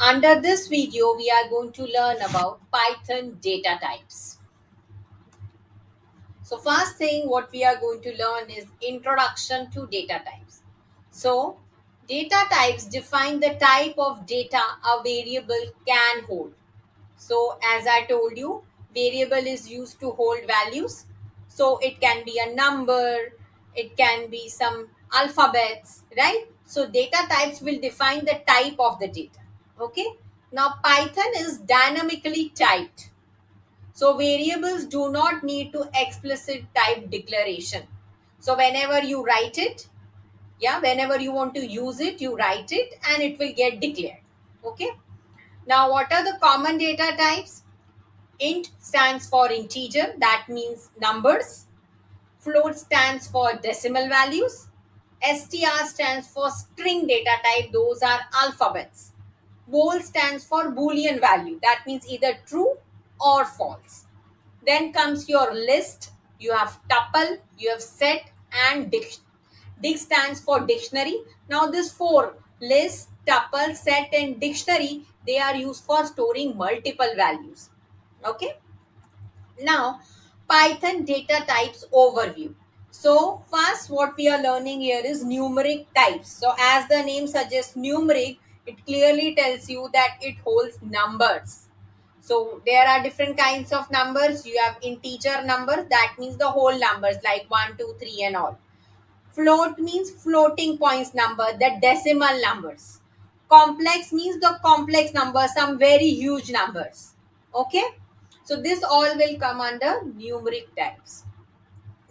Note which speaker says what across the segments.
Speaker 1: Under this video, we are going to learn about Python data types. So first thing what we are going to learn is introduction to data types. So data types define the type of data a variable can hold. So as I told you, variable is used to hold values. So it can be a number, it can be some alphabets, right? So data types will define the type of the data. Okay. Now Python is dynamically typed. So variables do not need to explicit type declaration. So whenever you write it, yeah, whenever you want to use it, you write it and it will get declared. Okay. Now what are the common data types? Int stands for integer, that means numbers. Float stands for decimal values. str stands for string data type, those are alphabets. Bool stands for boolean value, that means either true or false. Then comes your list. You have tuple, you have set, and dict. Dict stands for dictionary. Now this four, list, tuple, set, and dictionary, they are used for storing multiple values. Okay. Now Python data types overview. So first what we are learning here is numeric types. So as the name suggests, numeric, it clearly tells you that it holds numbers. So there are different kinds of numbers. You have integer numbers, that means the whole numbers like 1, 2, 3, and all. Float means floating points number, the decimal numbers. Complex means the complex numbers, some very huge numbers. Okay. So this all will come under numeric types.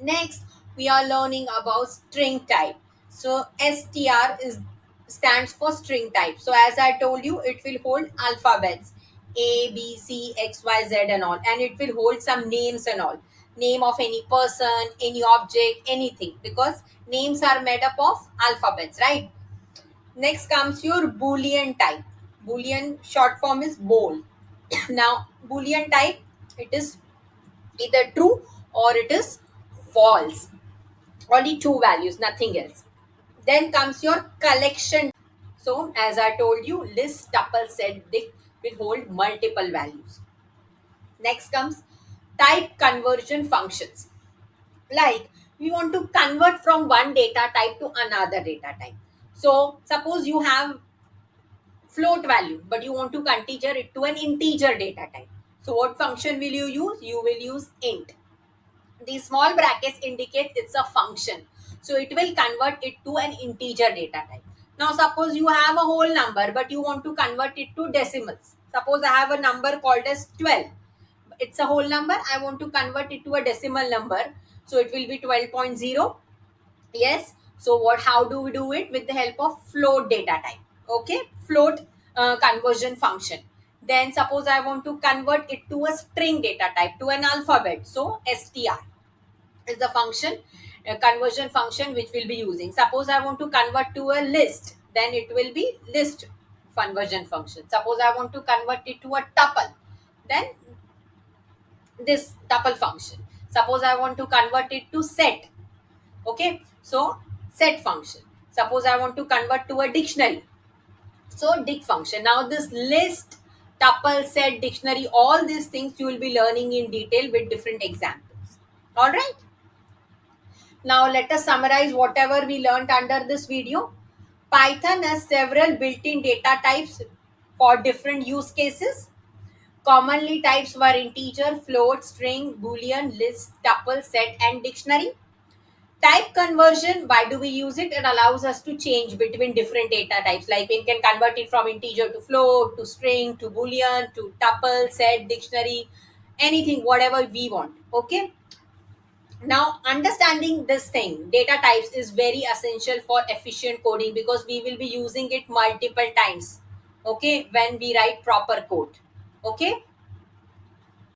Speaker 1: Next, we are learning about string type. So str is stands for string type. So as I told you, it will hold alphabets A, B, C, X, Y, Z and all, and it will hold some names and all. Name of any person, any object, anything, because names are made up of alphabets, right? Next comes your Boolean type. Boolean short form is bool. Now, Boolean type, it is either true or it is false. Only two values, nothing else. Then comes your collection. So, as I told you, list, tuple, set, dict will hold multiple values. Next comes type conversion functions. Like we want to convert from one data type to another data type. So, suppose you have float value, but you want to integer it to an integer data type. So, what function will you use? You will use int. These small brackets indicate it's a function. So it will convert it to an integer data type. Now suppose you have a whole number but you want to convert it to decimals. Suppose I have a number called as 12. It's a whole number. I want to convert it to a decimal number. So it will be 12.0. Yes. So what? How do we do it? With the help of float data type. Okay. Float conversion function. Then suppose I want to convert it to a string data type, to an alphabet. So str is the function, a conversion function which we'll be using. Suppose I want to convert to a list, then it will be list conversion function. Suppose I want to convert it to a tuple, then this tuple function. Suppose I want to convert it to set. Okay, so set function. Suppose I want to convert to a dictionary, so dict function. Now this list, tuple, set, dictionary, all these things you will be learning in detail with different examples. All right. Now let us summarize whatever we learned under this video. Python has several built-in data types for different use cases. Commonly types were integer, float, string, boolean, list, tuple, set, and dictionary. Type conversion, why do we use it? It allows us to change between different data types. Like we can convert it from integer to float, to string, to boolean, to tuple, set, dictionary, anything, whatever we want. Okay. Now understanding this thing, data types, is very essential for efficient coding because we will be using it multiple times, okay, when we write proper code. Okay.